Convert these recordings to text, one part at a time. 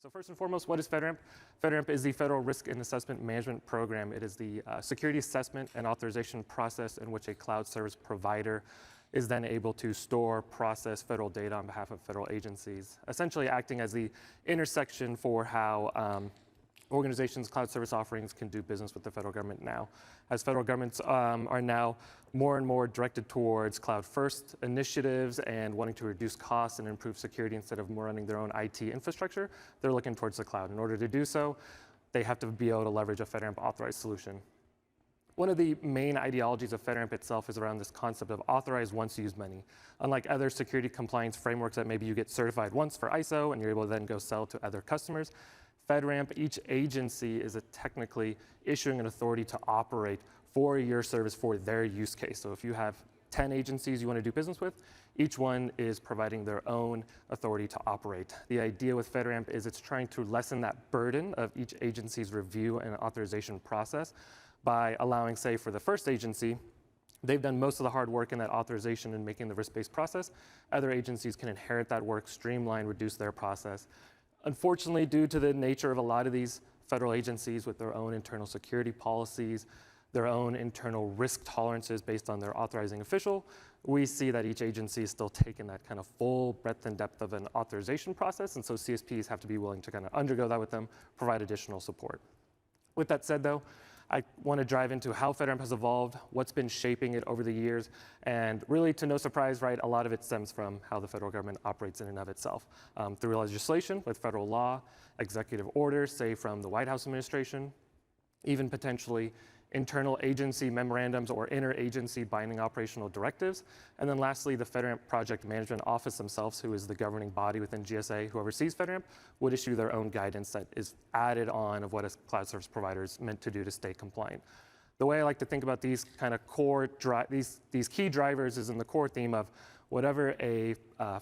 So first and foremost, what is FedRAMP? FedRAMP is the Federal Risk and Assessment Management Program. It is the security assessment and authorization process in which a cloud service provider is then able to store, process federal data on behalf of federal agencies, essentially acting as the intersection for how organizations, cloud service offerings can do business with the federal government now. As federal governments are now more and more directed towards cloud-first initiatives and wanting to reduce costs and improve security instead of more running their own IT infrastructure, they're looking towards the cloud. In order to do so, they have to be able to leverage a FedRAMP authorized solution. One of the main ideologies of FedRAMP itself is around this concept of authorized once used many. Unlike other security compliance frameworks that maybe you get certified once for ISO and you're able to then go sell to other customers, FedRAMP, each agency is technically issuing an authority to operate for your service for their use case. So if you have 10 agencies you want to do business with, each one is providing their own authority to operate. The idea with FedRAMP is it's trying to lessen that burden of each agency's review and authorization process by allowing, say, for the first agency, they've done most of the hard work in that authorization and making the risk-based process. Other agencies can inherit that work, streamline, reduce their process. Unfortunately, due to the nature of a lot of these federal agencies with their own internal security policies, their own internal risk tolerances based on their authorizing official, we see that each agency is still taking that kind of full breadth and depth of an authorization process, and so CSPs have to be willing to kind of undergo that with them, provide additional support. With that said, though, I want to dive into how FedRAMP has evolved, what's been shaping it over the years, and really, to no surprise, right, a lot of it stems from how the federal government operates in and of itself. Through legislation, with federal law, executive orders, say from the White House administration, even potentially internal agency memorandums or interagency binding operational directives. And then lastly, the FedRAMP Project Management Office themselves, who is the governing body within GSA who oversees FedRAMP, would issue their own guidance that is added on of what a cloud service provider is meant to do to stay compliant. The way I like to think about these kind of core, these key drivers is in the core theme of whatever a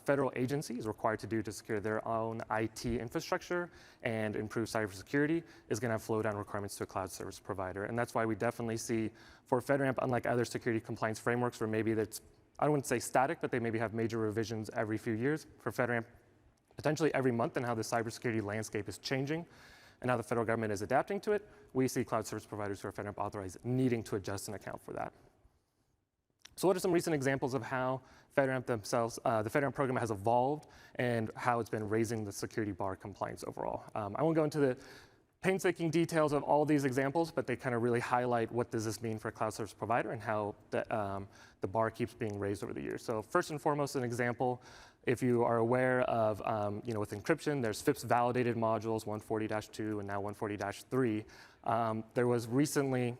federal agency is required to do to secure their own IT infrastructure and improve cybersecurity is going to have flow-down requirements to a cloud service provider. And that's why we definitely see for FedRAMP, unlike other security compliance frameworks where maybe that's, I wouldn't say static, but they maybe have major revisions every few years, for FedRAMP, potentially every month, and how the cybersecurity landscape is changing and how the federal government is adapting to it, we see cloud service providers who are FedRAMP authorized needing to adjust and account for that. So what are some recent examples of how FedRAMP themselves, the FedRAMP program has evolved and how it's been raising the security bar compliance overall? I won't go into the painstaking details of all these examples, but they kind of really highlight what does this mean for a cloud service provider and how the bar keeps being raised over the years. So first and foremost, an example, if you are aware of, with encryption, there's FIPS validated modules, 140-2 and now 140-3. There was recently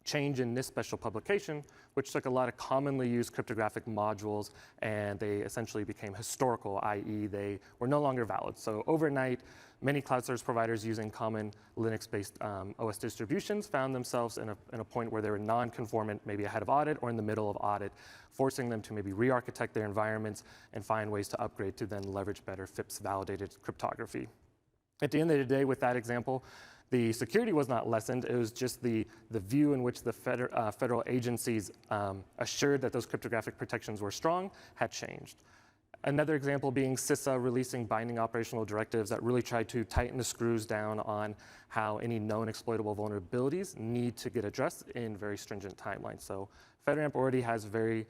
change in NIST special publication, which took a lot of commonly used cryptographic modules and they essentially became historical, i.e. they were no longer valid. So overnight, many cloud service providers using common Linux-based OS distributions found themselves in a point where they were non-conformant, maybe ahead of audit or in the middle of audit, forcing them to maybe re-architect their environments and find ways to upgrade to then leverage better FIPS validated cryptography. At the end of the day, with that example, the security was not lessened, it was just the view in which the federal agencies assured that those cryptographic protections were strong had changed. Another example being CISA releasing binding operational directives that really tried to tighten the screws down on how any known exploitable vulnerabilities need to get addressed in very stringent timelines. So FedRAMP already has very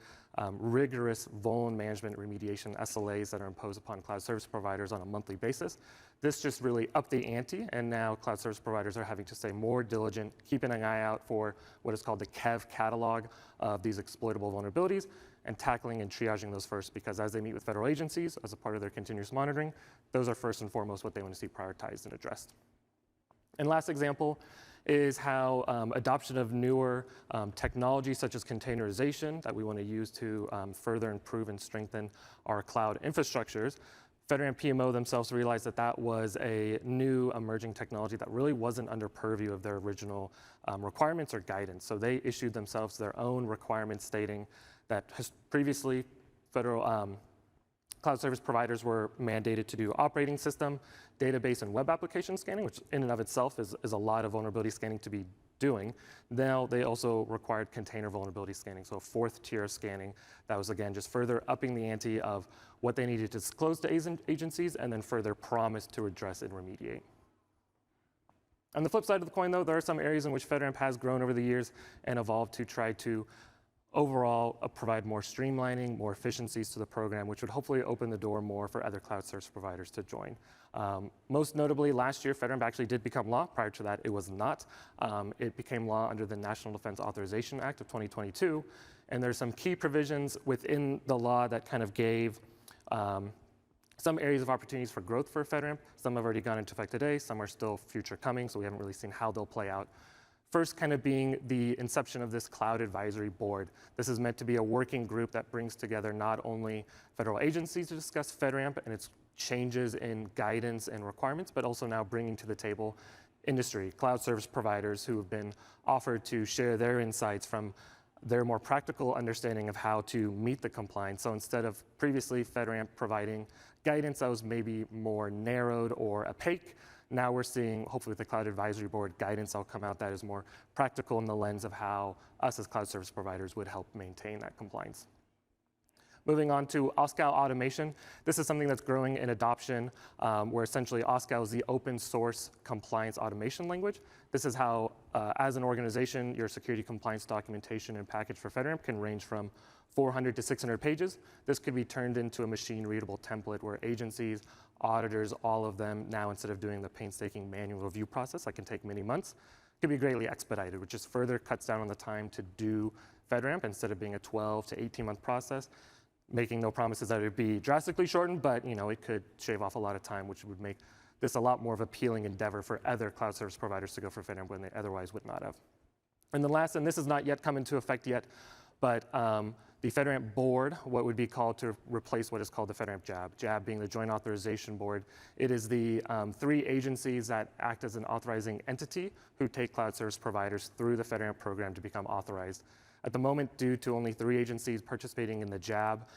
rigorous vuln management remediation SLAs that are imposed upon cloud service providers on a monthly basis. This just really upped the ante, and now cloud service providers are having to stay more diligent, keeping an eye out for what is called the KEV catalog of these exploitable vulnerabilities, and tackling and triaging those first, because as they meet with federal agencies as a part of their continuous monitoring, those are first and foremost what they want to see prioritized and addressed. And last example is how adoption of newer technologies such as containerization that we want to use to further improve and strengthen our cloud infrastructures. FedRAMP PMO themselves realized that that was a new emerging technology that really wasn't under purview of their original requirements or guidance. So they issued themselves their own requirements stating that previously federal cloud service providers were mandated to do operating system, database, and web application scanning, which in and of itself is a lot of vulnerability scanning to be doing. Now they also required container vulnerability scanning, so a fourth tier of scanning that was, again, just further upping the ante of what they needed to disclose to agencies and then further promise to address and remediate. On the flip side of the coin, though, there are some areas in which FedRAMP has grown over the years and evolved to try to overall provide more streamlining, more efficiencies to the program, which would hopefully open the door more for other cloud service providers to join. Most notably, last year, FedRAMP actually did become law. Prior to that, it was not. It became law under the National Defense Authorization Act of 2022, and there's some key provisions within the law that kind of gave some areas of opportunities for growth for FedRAMP. Some have already gone into effect today, some are still future coming, so we haven't really seen how they'll play out. First kind of being the inception of this Cloud Advisory Board. This is meant to be a working group that brings together not only federal agencies to discuss FedRAMP and its changes in guidance and requirements, but also now bringing to the table industry, cloud service providers who have been offered to share their insights from their more practical understanding of how to meet the compliance. So instead of previously FedRAMP providing guidance that was maybe more narrowed or opaque, now we're seeing, hopefully with the Cloud Advisory Board, guidance that'll come out that is more practical in the lens of how us as cloud service providers would help maintain that compliance. Moving on to OSCAL automation. This is something that's growing in adoption, where essentially OSCAL is the open source compliance automation language. This is how, as an organization, your security compliance documentation and package for FedRAMP can range from 400 to 600 pages. This could be turned into a machine-readable template where agencies, auditors, all of them, now instead of doing the painstaking manual review process that can take many months, could be greatly expedited, which just further cuts down on the time to do FedRAMP instead of being a 12 to 18-month process. Making no promises that it would be drastically shortened, but it could shave off a lot of time, which would make this a lot more of an appealing endeavor for other cloud service providers to go for FedRAMP when they otherwise would not have. And the last, and this has not yet come into effect yet, but the FedRAMP board, what would be called to replace what is called the FedRAMP JAB, JAB being the Joint Authorization Board. It is the 3 agencies that act as an authorizing entity who take cloud service providers through the FedRAMP program to become authorized. At the moment, due to only 3 agencies participating in the JAB,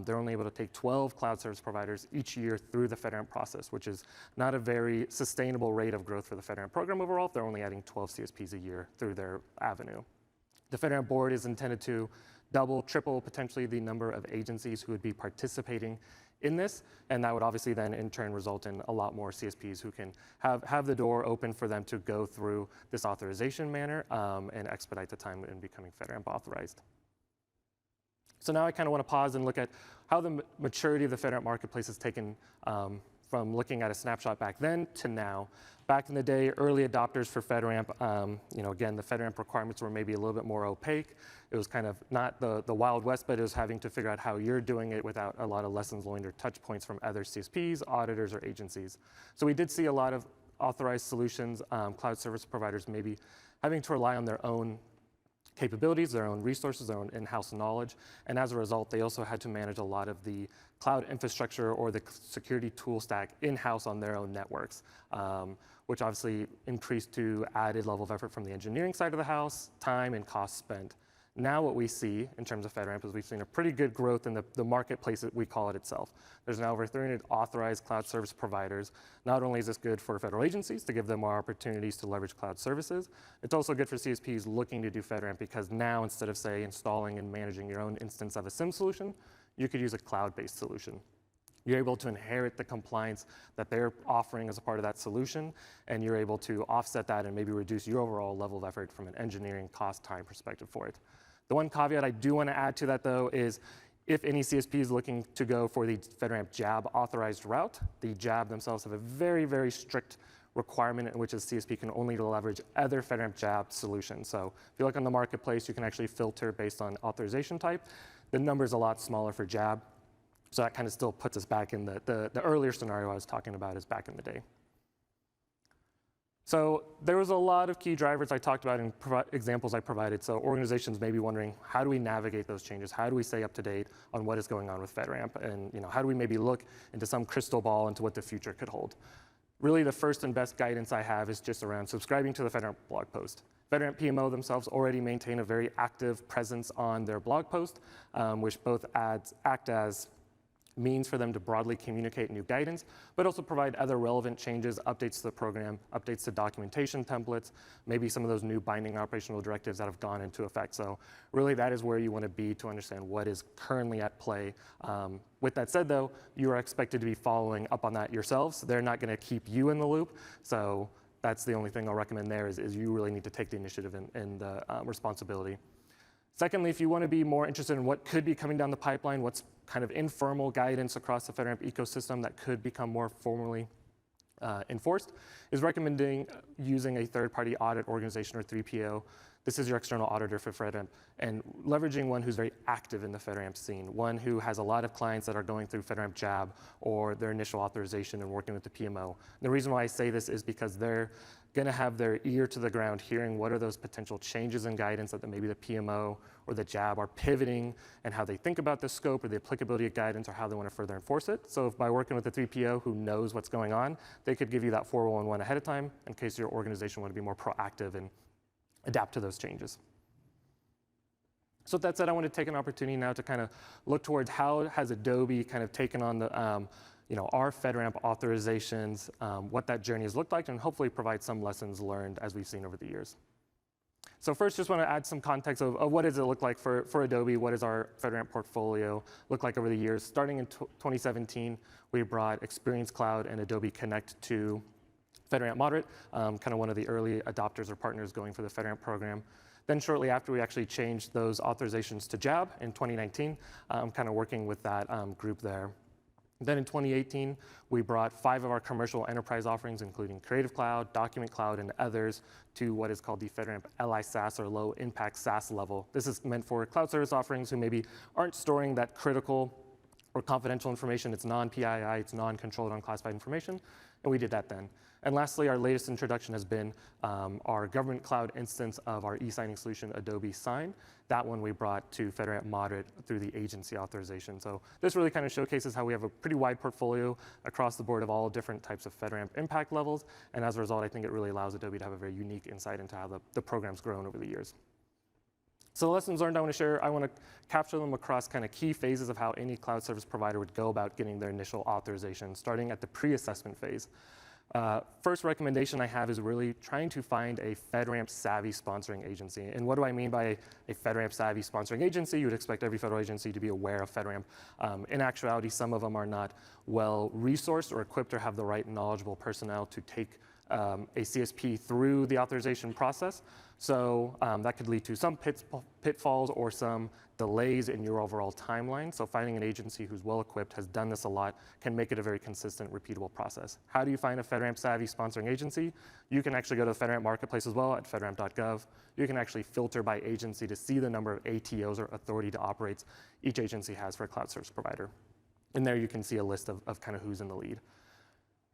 they're only able to take 12 cloud service providers each year through the FedRAMP process, which is not a very sustainable rate of growth for the FedRAMP program overall. They're only adding 12 CSPs a year through their avenue. The FedRAMP board is intended to double, triple, potentially the number of agencies who would be participating in this, and that would obviously then in turn result in a lot more CSPs who can have the door open for them to go through this authorization manner and expedite the time in becoming FedRAMP authorized. So now I kind of want to pause and look at how the maturity of the FedRAMP marketplace has taken from looking at a snapshot back then to now. Back in the day, early adopters for FedRAMP, again, the FedRAMP requirements were maybe a little bit more opaque. It was kind of not the Wild West, but it was having to figure out how you're doing it without a lot of lessons learned or touch points from other CSPs, auditors, or agencies. So we did see a lot of authorized solutions, cloud service providers maybe having to rely on their own capabilities, their own resources, their own in-house knowledge, and as a result, they also had to manage a lot of the cloud infrastructure or the security tool stack in-house on their own networks, which obviously increased to added level of effort from the engineering side of the house, time and cost spent. Now what we see in terms of FedRAMP is we've seen a pretty good growth in the marketplace that we call it itself. There's now over 300 authorized cloud service providers. Not only is this good for federal agencies to give them more opportunities to leverage cloud services, it's also good for CSPs looking to do FedRAMP because now instead of say installing and managing your own instance of a SIEM solution, you could use a cloud-based solution. You're able to inherit the compliance that they're offering as a part of that solution, and you're able to offset that and maybe reduce your overall level of effort from an engineering cost time perspective for it. The one caveat I do want to add to that, though, is if any CSP is looking to go for the FedRAMP JAB authorized route, the JAB themselves have a very, very strict requirement in which a CSP can only leverage other FedRAMP JAB solutions. So if you look on the marketplace, you can actually filter based on authorization type. The number is a lot smaller for JAB, so that kind of still puts us back in the earlier scenario I was talking about is back in the day. So there was a lot of key drivers I talked about in examples I provided. So organizations may be wondering, how do we navigate those changes? How do we stay up to date on what is going on with FedRAMP? And how do we maybe look into some crystal ball into what the future could hold? Really, the first and best guidance I have is just around subscribing to the FedRAMP blog post. FedRAMP PMO themselves already maintain a very active presence on their blog post, which both act as means for them to broadly communicate new guidance, but also provide other relevant changes, updates to the program, updates to documentation templates, maybe some of those new binding operational directives that have gone into effect. So really that is where you want to be to understand what is currently at play. With that said though, you are expected to be following up on that yourselves. They're not going to keep you in the loop. So that's the only thing I'll recommend there is you really need to take the initiative and the responsibility. Secondly, if you want to be more interested in what could be coming down the pipeline, what's kind of informal guidance across the FedRAMP ecosystem that could become more formally enforced, is recommending using a third-party audit organization or 3PO. This is your external auditor for FedRAMP, and leveraging one who's very active in the FedRAMP scene, one who has a lot of clients that are going through FedRAMP JAB or their initial authorization and working with the PMO. The reason why I say this is because they're going to have their ear to the ground hearing what are those potential changes in guidance that maybe the PMO or the JAB are pivoting and how they think about the scope or the applicability of guidance or how they want to further enforce it. So if by working with the 3PO who knows what's going on, they could give you that 411 ahead of time in case your organization want to be more proactive and adapt to those changes. So with that said, I want to take an opportunity now to kind of look towards how has Adobe kind of taken on the our FedRAMP authorizations, what that journey has looked like, and hopefully provide some lessons learned as we've seen over the years. So first, just want to add some context of what does it look like for Adobe, what does our FedRAMP portfolio look like over the years. Starting in 2017, we brought Experience Cloud and Adobe Connect to FedRAMP Moderate, kind of one of the early adopters or partners going for the FedRAMP program. Then shortly after, we actually changed those authorizations to JAB in 2019, kind of working with that group there. Then in 2018, we brought 5 of our commercial enterprise offerings, including Creative Cloud, Document Cloud, and others, to what is called the FedRAMP LI SaaS or Low Impact SaaS level. This is meant for cloud service offerings who maybe aren't storing that critical or confidential information. It's non-PII, it's non-controlled, unclassified information, and we did that then. And lastly, our latest introduction has been our government cloud instance of our e-signing solution, Adobe Sign. That one we brought to FedRAMP Moderate through the agency authorization. So this really kind of showcases how we have a pretty wide portfolio across the board of all different types of FedRAMP impact levels. And as a result, I think it really allows Adobe to have a very unique insight into how the program's grown over the years. So the lessons learned I want to share, I want to capture them across kind of key phases of how any cloud service provider would go about getting their initial authorization, starting at the pre-assessment phase. First recommendation I have is really trying to find a FedRAMP savvy sponsoring agency. And what do I mean by a FedRAMP savvy sponsoring agency? You would expect every federal agency to be aware of FedRAMP. In actuality, some of them are not well resourced or equipped or have the right knowledgeable personnel to take a CSP through the authorization process. So that could lead to some pitfalls or some delays in your overall timeline. So finding an agency who's well equipped, has done this a lot, can make it a very consistent, repeatable process. How do you find a FedRAMP savvy sponsoring agency? You can actually go to the FedRAMP marketplace as well at fedramp.gov. You can actually filter by agency to see the number of ATOs or authority to operate each agency has for a cloud service provider. And there you can see a list of kind of who's in the lead.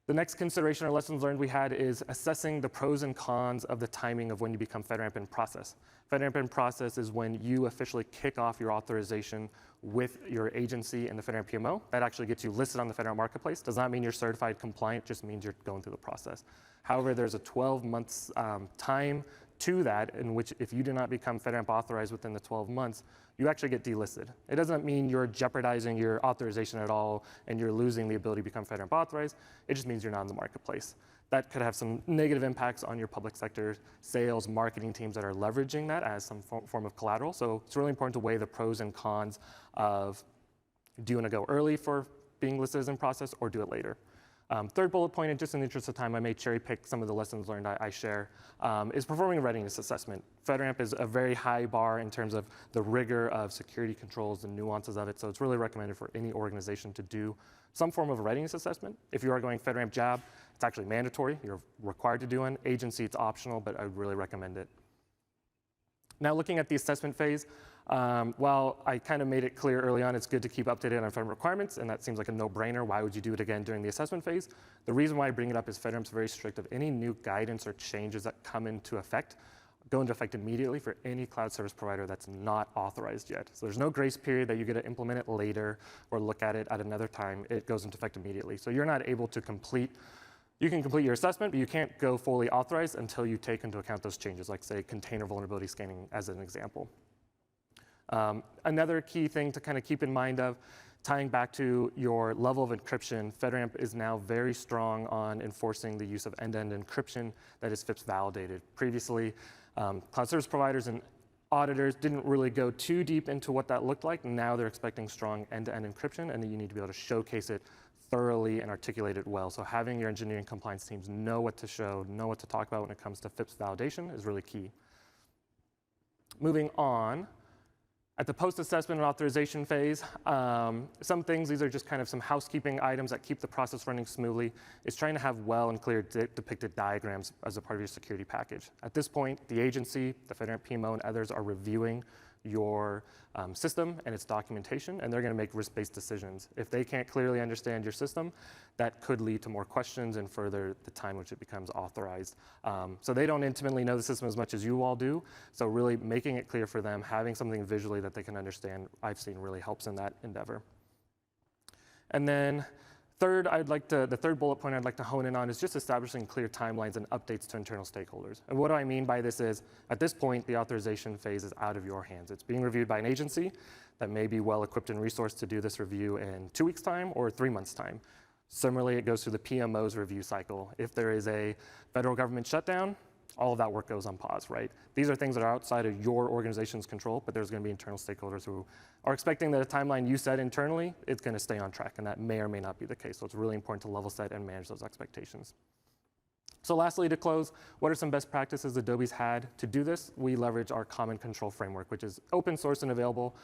The next consideration or lessons learned we had is assessing the pros and cons of the timing of when you become FedRAMP in process. FedRAMP in process is when you officially kick off your authorization with your agency and the FedRAMP PMO. That actually gets you listed on the FedRAMP marketplace. Does not mean you're certified compliant, just means you're going through the process. However, there's a 12 months time to that in which if you do not become FedRAMP authorized within the 12 months, you actually get delisted. It doesn't mean you're jeopardizing your authorization at all and you're losing the ability to become FedRAMP authorized. It just means you're not in the marketplace. That could have some negative impacts on your public sector sales, marketing teams that are leveraging that as some form of collateral. So it's really important to weigh the pros and cons of, do you want to go early for being listed as in process or do it later? Third bullet point, and just in the interest of time, I may cherry pick some of the lessons learned I share, is performing a readiness assessment. FedRAMP is a very high bar in terms of the rigor of security controls and nuances of it, so it's really recommended for any organization to do some form of a readiness assessment. If you are going FedRAMP JAB, it's actually mandatory. You're required to do one. Agency, it's optional, but I would really recommend it. Now looking at the assessment phase, while I kind of made it clear early on, it's good to keep up to date on FedRAMP requirements, and that seems like a no-brainer. Why would you do it again during the assessment phase? The reason why I bring it up is FedRAMP's very strict of any new guidance or changes that come into effect, go into effect immediately for any cloud service provider that's not authorized yet. So there's no grace period that you get to implement it later or look at it at another time. It goes into effect immediately. So you're not able to complete. You can complete your assessment, but you can't go fully authorized until you take into account those changes, like say container vulnerability scanning as an example. Another key thing to kind of keep in mind of, Tying back to your level of encryption, FedRAMP is now very strong on enforcing the use of end-to-end encryption that is FIPS validated. Previously, cloud service providers and auditors didn't really go too deep into what that looked like. Now they're expecting strong end-to-end encryption, and then you need to be able to showcase it thoroughly and articulate it well. So having your engineering compliance teams know what to show, know what to talk about when it comes to FIPS validation is really key. Moving on, at the post-assessment and authorization phase, some things, these are just kind of some housekeeping items that keep the process running smoothly, is trying to have well and clear depicted diagrams as a part of your security package. At this point, the agency, the FedRAMP PMO, and others are reviewing your system and its documentation, and they're going to make risk-based decisions. If they can't clearly understand your system, that could lead to more questions and further the time which it becomes authorized. So they don't intimately know the system as much as you all do, so really making it clear for them, having something visually that they can understand, I've seen really helps in that endeavor. And then third, the third bullet point I'd like to hone in on is just establishing clear timelines and updates to internal stakeholders. And what do I mean by this is, at this point, the authorization phase is out of your hands. It's being reviewed by an agency that may be well-equipped and resourced to do this review in 2 weeks' time or 3 months' time. Similarly, it goes through the PMO's review cycle. If there is a federal government shutdown, all of that work goes on pause, right? These are things that are outside of your organization's control, but there's going to be internal stakeholders who are expecting that a timeline you set internally, it's going to stay on track, and that may or may not be the case. So it's really important to level set and manage those expectations. So lastly, to close, what are some best practices Adobe's had to do this? We leverage our common control framework, which is open source and available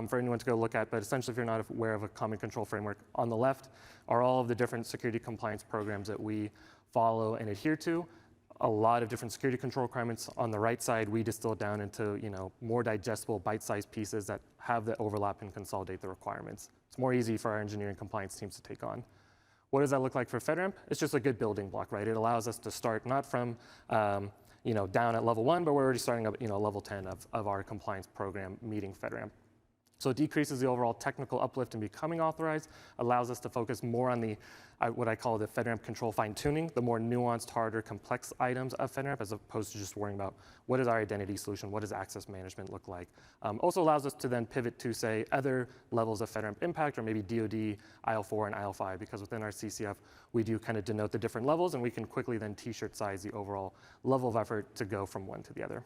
for anyone to go look at. But essentially, if you're not aware of a common control framework, on the left are all of the different security compliance programs that we follow and adhere to. A lot of different security control requirements. On the right side, we distill it down into more digestible, bite-sized pieces that have the overlap and consolidate the requirements. It's more easy for our engineering compliance teams to take on. What does that look like for FedRAMP? It's just a good building block, right? It allows us to start not from down at level 1, but we're already starting up level 10 of our compliance program meeting FedRAMP. So it decreases the overall technical uplift in becoming authorized, allows us to focus more on the what I call the FedRAMP control fine-tuning, the more nuanced, harder, complex items of FedRAMP, as opposed to just worrying about what is our identity solution, what does access management look like. Also allows us to then pivot to, say, other levels of FedRAMP impact, or maybe DoD, IL4, and IL5, because within our CCF, we do kind of denote the different levels, and we can quickly then t-shirt size the overall level of effort to go from one to the other.